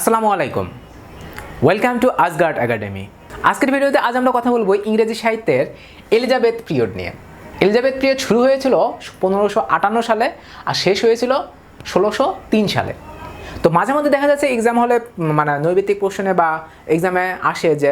আসসালামু আলাইকুম, welcome to আসগার্ড academy. আজকের ভিডিওতে আজ আমরা কথা বলবো ইংরেজি সাহিত্যের এলিজাবেথ পিরিয়ড নিয়ে। এলিজাবেথ পিরিয়ড শুরু হয়েছিল 1558 সালে আর শেষ হয়েছিল 1603 সালে। তো মাঝে মধ্যে দেখা যাচ্ছে এক্সাম হলে মানে নৈবেদিক প্রশ্নে বা এক্সামে আসে যে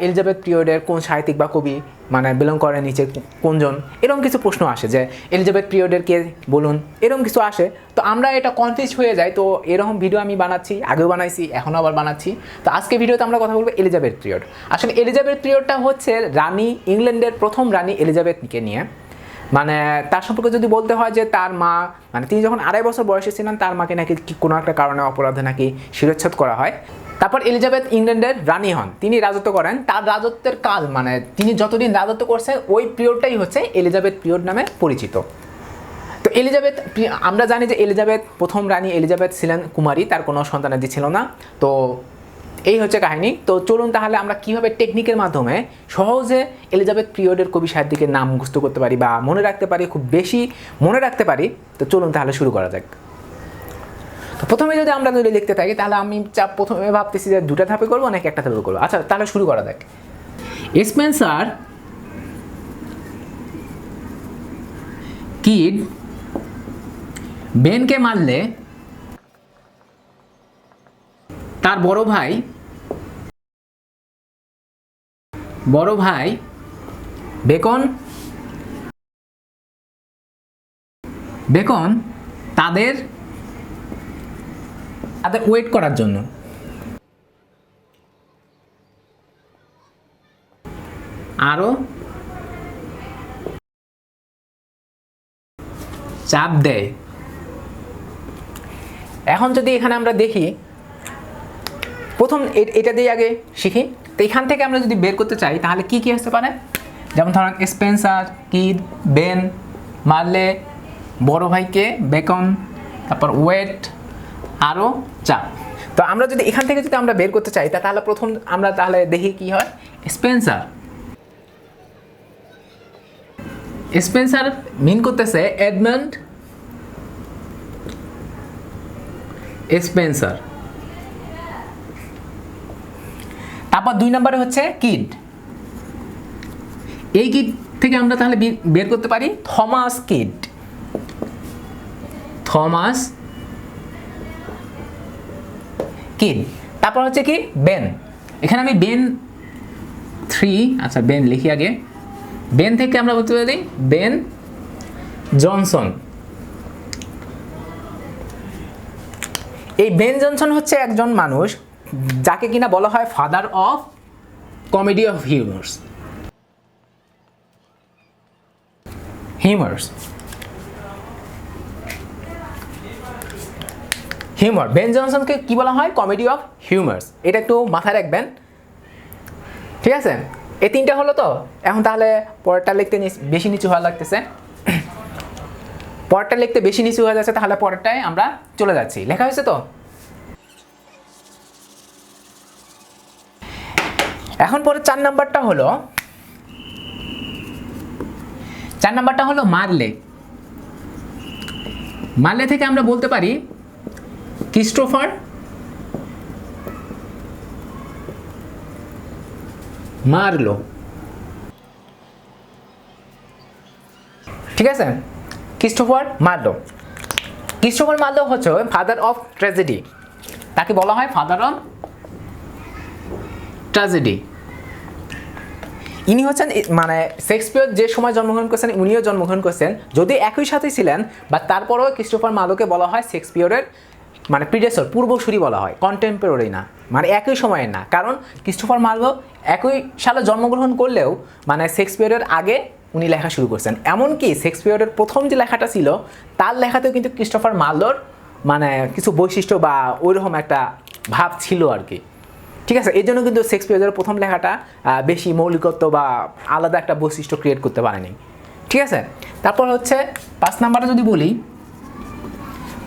এলিজাবেথ পিরিয়ডের কোন সাহিত্যিক বা কবি মানে বিলং করে নিচে কোনজন, এরকম কিছু প্রশ্ন আসে যে এলিজাবেথ পিরিয়ডের কে বলুন, এরকম কিছু আসে। তো আমরা এটা কনফিউজ হয়ে যাই। তো এরকম ভিডিও আমি বানাচ্ছি, আগেও বানাইছি, এখনও আবার বানাচ্ছি। তো আজকে ভিডিওতে আমরা কথা বলবো এলিজাবেথ পিরিয়ড। আসলে এলিজাবেথ পিরিয়ডটা হচ্ছে রানী, ইংল্যান্ডের প্রথম রানী এলিজাবেথকে নিয়ে। মানে তার সম্পর্কে যদি বলতে হয় যে তার মা মানে তিনি যখন 2.5 বছর বয়সে ছিলেন তার মাকে নাকি কোনো একটা কারণে অপরাধে নাকি শিরচ্ছেদ করা হয়। তারপর এলিজাবেথ ইংল্যান্ডের রানী হন, তিনি রাজত্ব করেন। তার রাজত্বের কাল মানে তিনি যতদিন রাজত্ব করছেন ওই পিরিয়ডটাই হচ্ছে এলিজাবেথ পিরিয়ড নামে পরিচিত। তো এলিজাবেথ, আমরা জানি যে এলিজাবেথ প্রথম রানী এলিজাবেথ ছিলেন কুমারী, তার কোনো সন্তানাদি ছিল না। তো এই হচ্ছে কাহিনী। তো চলুন তাহলে আমরা কীভাবে টেকনিকের মাধ্যমে সহজে এলিজাবেথ পিরিয়ডের কবি সাহিত্যিকের নাম মুখস্থ করতে পারি বা মনে রাখতে পারি, খুব বেশি মনে রাখতে পারি। তো চলুন তাহলে শুরু করা যাক। তো প্রথমে আমরা যদি লিখতে থাকি তাহলে আমি প্রথমে ভাবতেছি যে 2টা ধাপে করবো নাকি একটা ধাপে করবো। আচ্ছা তাহলে শুরু করা যাক। স্পেন্সার কিড বেনকে মারলে তার বড় ভাই বেকন তাদের ওয়েট করার জন্য আরো চাপ দেয়। এখন যদি এখানে আমরা দেখি, প্রথম এটা দিয়ে আগে শিখি। তো এখান থেকে আমরা যদি বের করতে চাই তাহলে কি কি আসতে পারে, যেমন ধরুন স্পেন্সার কিড বেন মারলে বড় ভাইকে বেকন, তারপর ওয়েট আরও চাপ। তো আমরা যদি এখান থেকে যদি আমরা বের করতে চাই তাহলে প্রথম আমরা তাহলে দেখি কি হয়। স্পেন্সার মিন করতেছে এডমন্ড স্পেন্সার। তারপর 2 নম্বরে হচ্ছে কিড। এই কিড থেকে আমরা তাহলে বের করতে পারি থমাস কিড। তারপর হচ্ছে কি বেন। এখানে আমি বেন 3, আচ্ছা বেন লিখি আগে। বেন থেকে আমরা বলতে পারি বেন জনসন। এই বেন জনসন হচ্ছে একজন মানুষ যাকে কিনা বলা হয় father of comedy of humour. Ben জনসনকে কি বলা হয়? Comedy of humours. এটা একটু মাথায় রাখবেন, ঠিক আছে? এই 3টা হলো। তো এখন তাহলে পরেরটা লিখতে বেশি নিচু হওয়া লাগতেছে, পরেরটা লিখতে বেশি নিচু হয়ে যাচ্ছে। তাহলে পরেরটায় আমরা চলে যাচ্ছি। লেখা হয়েছে তো? এখন পরে 4 নাম্বারটা হলো মারলে থেকে আমরা বলতে পারি ক্রিস্টোফার মারলো, ঠিক আছে? ক্রিস্টোফার মারলো হচ্ছে ফাদার অফ ট্র্যাজেডি। তাকে বলা হয় ফাদার অফ ট্র্যাজেডি। ইনি হচ্ছেন মানে শেক্সপিয়র যে সময় জন্মগ্রহণ করছেন উনিও জন্মগ্রহণ করছেন, যদি একই সাথে ছিলেন, বা তারপরেও ক্রিস্টোফার মার্লোকে বলা হয় শেক্সপিয়রের মানে প্রিডেসর, পূর্বসূরি বলা হয়, কন্টেম্পোরারি না, মানে একই সময়ের না। কারণ ক্রিস্টোফার মার্লো একই সালে জন্মগ্রহণ করলেও মানে শেক্সপিয়রের আগে উনি লেখা শুরু করছেন। এমনকি শেক্সপিয়রের প্রথম যে লেখাটা ছিল তার লেখাতেও কিন্তু ক্রিস্টোফার মার্লোর মানে কিছু বৈশিষ্ট্য বা ওইরকম একটা ভাব ছিল আর কি, ঠিক আছে? এই জন্য কিন্তু শেক্সপিয়রের প্রথম লেখাটা বেশি মৌলিকত্ব বা আলাদা একটা বৈশিষ্ট্য ক্রিয়েট করতে পারেনি, ঠিক আছে? তারপর হচ্ছে 5 নাম্বারে যদি বলি,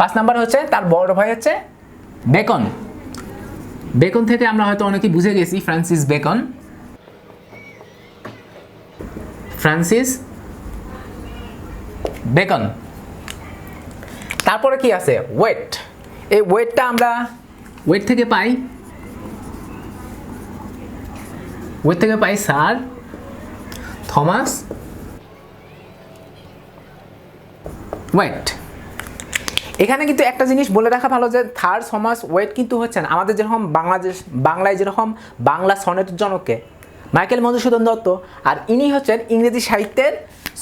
5 নাম্বার হচ্ছে তার বড় ভাই হচ্ছে বেকন থেকে আমরা হয়তো অনেকেই বুঝে গেছি ফ্রান্সিস বেকন। তারপরে কি আছে? ওয়েট। এই ওয়েটটা আমরা ওয়েট থেকে পাই স্যার থমাস ওয়েট। এখানে কিন্তু একটা জিনিস বলে রাখা ভালো যে স্যার থমাস ওয়েট কিন্তু হচ্ছেন আমাদের যেরকম বাংলায় যেরকম বাংলা সনেটের জনককে মাইকেল মধুসূদন দত্ত, আর ইনি হচ্ছেন ইংরেজি সাহিত্যের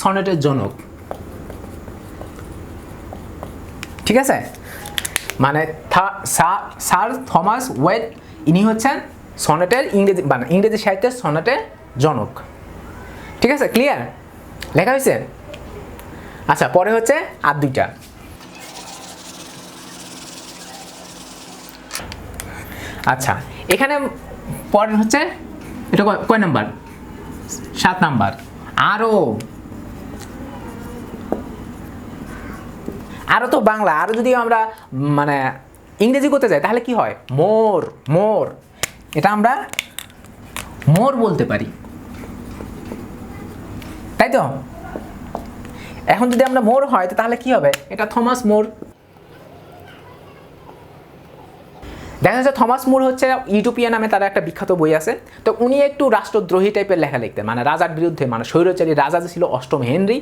সনেটের জনক। ঠিক আছে, মানে স্যার থমাস ওয়েট ইনি হচ্ছেন সনেটের ইংরেজি সাহিত্যের সনেটের জনক। ঠিক আছে, ক্লিয়ার লেখা হয়েছে? আচ্ছা, পরে হচ্ছে আর দুইটা। আচ্ছা, এখানে পরে হচ্ছে এটা কয় নাম্বার? 7 নাম্বার। আরো তো বাংলা, আরো যদি আমরা মানে ইংরেজি করতে যাই তাহলে কি হয়? মোর, এটা আমরা মোর বলতে পারি, তাই তো? এখন যদি আমরা মোর হয় তাহলে কি হবে? এটা থমাস মোর। দেখা যাচ্ছে থমাস মোর হচ্ছে ইউটোপিয়া নামে তার একটা বিখ্যাত বই আছে। তো উনি একটু রাষ্ট্রদ্রোহী টাইপের লেখা লিখতেন, মানে রাজার বিরুদ্ধে, মানে স্বৈরাচারী রাজা যে ছিল অষ্টম হেনরি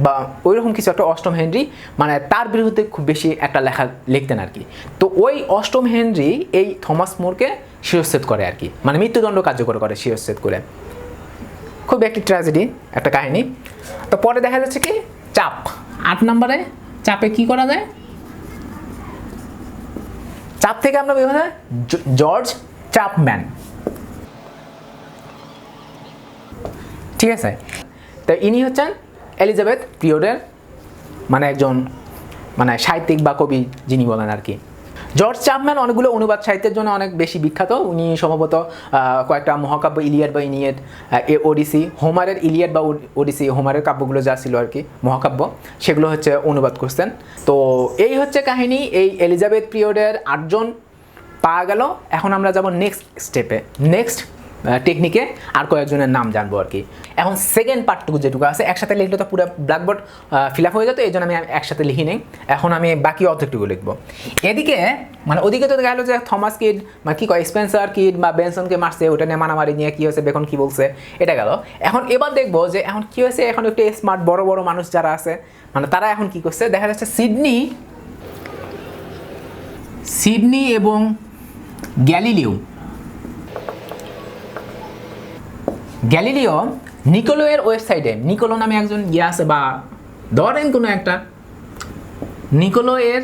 বা ওইরকম কিছু একটা, অষ্টম হেনরি, মানে তার বিরুদ্ধে খুব বেশি একটা লেখা লিখতেন আর কি। তো ওই অষ্টম হেনরি এই থমাস মোরকে শিরশ্ছেদ করে আর কি, মানে মৃত্যুদণ্ড কার্যকর করে শিরশ্ছেদ করে। খুব একটি ট্র্যাজেডি একটা কাহিনী। তো পরে দেখা যাচ্ছে কি চাপ, 8 নম্বরে চাপে কি করা যায়? চাপ থেকে আমরা বের হয় জর্জ চ্যাপম্যান। ঠিক আছে, তো ইনি হচ্ছেন এলিজাবেথ পিরিয়ডের মানে একজন মানে সাহিত্যিক বা কবি যিনি বলেন আর কি। জর্জ চ্যাপম্যান অনেকগুলো অনুবাদ সাহিত্যের জন্য অনেক বেশি বিখ্যাত। উনি সম্ভবত কয়েকটা মহাকাব্য, ইলিয়াড বা ইনিয়েড, ওডিসি, হোমারের ইলিয়াড বা ওডিসি, হোমারের কাব্যগুলো যা ছিল আর কি মহাকাব্য, সেগুলো হচ্ছে অনুবাদ করছেন। তো এই হচ্ছে কাহিনী। এই এলিজাবেথ পিরিয়ডের 8 জন পাওয়া গেল। এখন আমরা যাব নেক্সট স্টেপে, নেক্সট টেকনিকে আর কয়েকজনের নাম জানবো আর কি। এখন সেকেন্ড পার্টটুকু যেটুকু আছে একসাথে লিখলে তো পুরো ব্ল্যাকবোর্ড ফিল আপ হয়ে যেত, এই জন্য আমি একসাথে লিখি নেই। এখন আমি বাকি অর্ধেকটুকু লিখবো। এদিকে মানে ওদিকে তো গেল যে থমাস কিড মানে কী কয় স্পেন্সার কিড বা বেনসনকে মারছে, ওটা নিয়ে মারামারি নিয়ে কী হয়েছে, বেকন কী বলছে, এটা গেল। এখন এবার দেখবো যে এখন কী হয়েছে। এখন একটু স্মার্ট বড় বড় মানুষ যারা আছে মানে তারা এখন কী করছে, দেখা যাচ্ছে সিডনি এবং গ্যালিলিও নিকোলোয়ের ওয়েবসাইটে, নিকোলো নামে একজন ইয়ে আছে বা ধরেন কোনো একটা, নিকোলোয়ের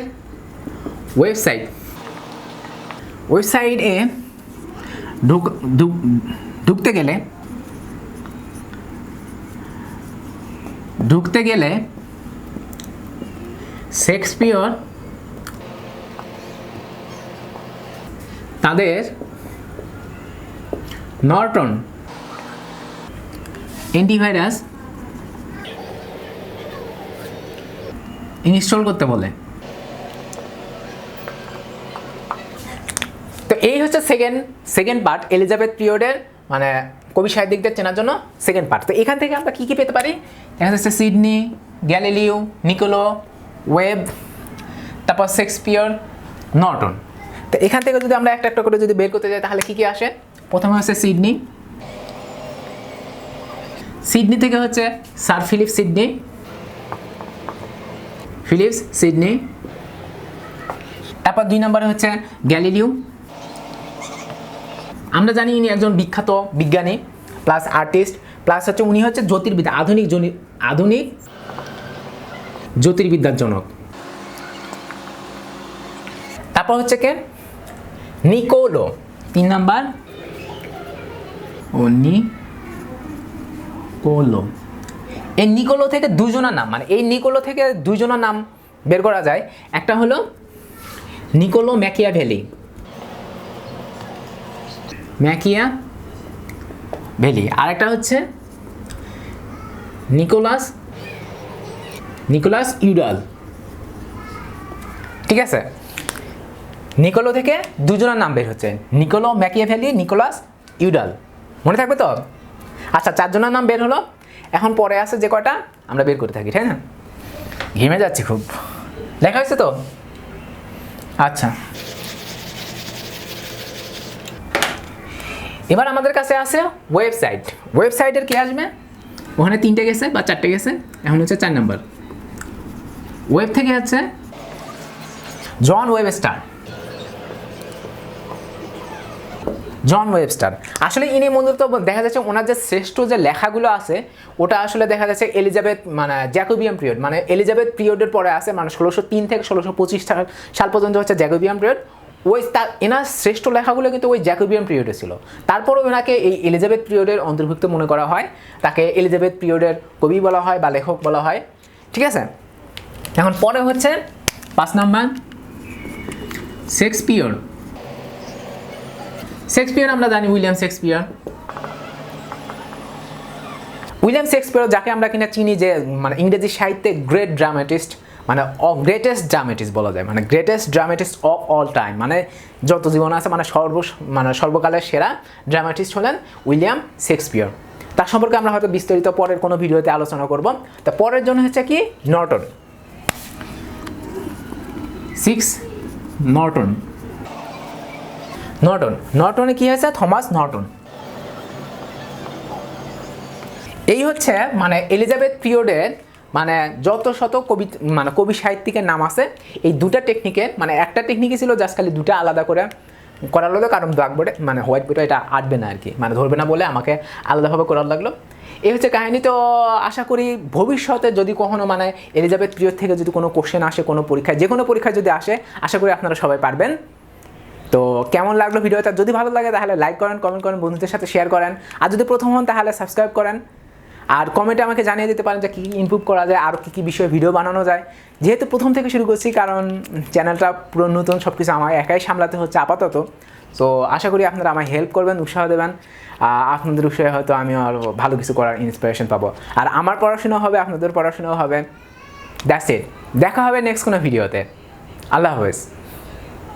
ওয়েবসাইটে ঢুকতে গেলে শেক্সপিয়র তাদের নর্টন অ্যান্টিভাইরাস ইনস্টল করতে বলে। তো এই হচ্ছে সেকেন্ড পার্ট এলিজাবেথ পিরিয়ডের মানে কবি সাহিত্যিকদের চেনার জন্য সেকেন্ড পার্ট। তো এখান থেকে আমরা কী কী পেতে পারি? দেখা যাচ্ছে সিডনি, গ্যালিলিও, নিকোলো, ওয়েব, তারপর শেক্সপিয়র, নর্টন। তো এখান থেকে যদি আমরা একটা একটা করে যদি বের করতে যাই তাহলে কী কী আসে? প্রথমে হচ্ছে সিডনি থেকে হচ্ছে স্যার ফিলিপস সিডনি। তারপর 2 নম্বরে হচ্ছে গ্যালিলিও। আমরা জানি ইনি একজন বিখ্যাত বিজ্ঞানী প্লাস আর্টিস্ট প্লাস হচ্ছে উনি হচ্ছে জ্যোতির্বিদ্যা, আধুনিক জ্যোতির্বিদ্যার জনক। তারপর হচ্ছে কে? Niccolo, 3 number. নিকোলো, এই নিকোলো থেকে 2 জনের নাম, মানে এই নিকোলো থেকে 2 জনের নাম বের করা যায়। একটা হলো নিকোলো ম্যাকিয়াভেলি, আর একটা হচ্ছে নিকোলাস ইউডাল। ঠিক আছে, নিকোলো থেকে 2 জনের নাম বের হচ্ছে, নিকোলো ম্যাকিয়াভেলি, নিকোলাস ইউডাল। মনে থাকবে তো? আচ্ছা, 4 জনের নাম বের হলো। এখন পরে আছে যে কয়টা আমরা বের করতে থাকি, ঠিক না? ঘেমে যাচ্ছি খুব। লেখা হয়েছে তো? আচ্ছা, এবার আমাদের কাছে আছে ওয়েবসাইট। ওয়েবসাইটের কি আসবে? ওখানে 3টে গেছে বা 4টে গেছে, এখন হচ্ছে 4 নম্বর। ওয়েব থেকে হচ্ছে জন ওয়েবস্টার। জন ওয়েবস্টার আসলে ইনি মূলত দেখা যাচ্ছে ওনার যে শ্রেষ্ঠ যে লেখাগুলো আছে ওটা আসলে দেখা যাচ্ছে এলিজাবেথ মানে জ্যাকোবিয়ান পিরিয়ড, মানে এলিজাবেথ পিরিয়ডের পরে আছে, মানে 1603 থেকে 1625 সাল পর্যন্ত হচ্ছে জ্যাকোবিয়ান পিরিয়ড। ওই এনার শ্রেষ্ঠ লেখাগুলো কিন্তু ওই জ্যাকোবিয়ান পিরিয়ডে ছিল। তারপরও ওনাকে এই এলিজাবেথ পিরিয়ডের অন্তর্ভুক্ত মনে করা হয়, তাকে এলিজাবেথ পিরিয়ডের কবি বলা হয় বা লেখক বলা হয়। ঠিক আছে, এখন পরে হচ্ছে 5 নম্বর শেক্সপিয়র। শেক্সপিয়র আমরা জানি উইলিয়াম শেক্সপিয়র। উইলিয়াম শেক্সপিয়র যাকে আমরা কিনা চিনি যে মানে ইংরেজি সাহিত্যে গ্রেট ড্রামাটিস্ট, মানে গ্রেটেস্ট ড্রামাটিস্ট বলা যায়, মানে greatest dramatist of all time, মানে যত জীবন আছে মানে সর্বকালের সেরা ড্রামাটিস্ট হলেন উইলিয়াম শেক্সপিয়র। তার সম্পর্কে আমরা হয়তো বিস্তারিত পরের কোনো ভিডিওতে আলোচনা করব। তো পরের জন্য হচ্ছে কি নর্টন। 6 নর্টন। নর্টনে কি হয়েছে? Thomas Norton. এই হচ্ছে মানে এলিজাবেথ পিরিয়ডের মানে যত শত কবি সাহিত্যিকের নাম আছে এই দুটা টেকনিকে, মানে একটা টেকনিকই ছিল জাস্ট খালি দুটা আলাদা করে করার লাগলো, কারণ ব্ল্যাকবোর্ডে মানে হোয়াইট বোর্ডে এটা আঁটবে না আর কি, মানে ধরবে না বলে আমাকে আলাদাভাবে করার লাগলো। এই হচ্ছে কাহিনী। তো আশা করি ভবিষ্যতে যদি কখনো মানে এলিজাবেথ পিরিয়ড থেকে যদি কোনো কোশ্চেন আসে কোনো পরীক্ষায়, যে কোনো পরীক্ষায় যদি আসে, আশা করি আপনারা সবাই পারবেন। তো কেমন লাগলো ভিডিওটা? যদি ভালো লাগে তাহলে লাইক করেন, কমেন্ট করেন, বন্ধুদের সাথে শেয়ার করেন, আর যদি প্রথম হন তাহলে সাবস্ক্রাইব করেন। আর কমেন্টে আমাকে জানিয়ে দিতে পারেন যে কী কী ইমপ্রুভ করা যায়, আর কী কী বিষয়ে ভিডিও বানানো যায়। যেহেতু প্রথম থেকে শুরু করছি, কারণ চ্যানেলটা পুরো নতুন, সব কিছু আমার একাই সামলাতে হচ্ছে আপাতত। সো আশা করি আপনারা আমায় হেল্প করবেন, উৎসাহ দেবেন। আপনাদের উৎসাহে হয়তো আমি আরও ভালো কিছু করার ইন্সপিরেশন পাবো, আর আমার পড়াশোনাও হবে, আপনাদের পড়াশোনাও হবে। That's it. দেখা হবে নেক্সট কোনো ভিডিওতে। আল্লাহ হাফেজ।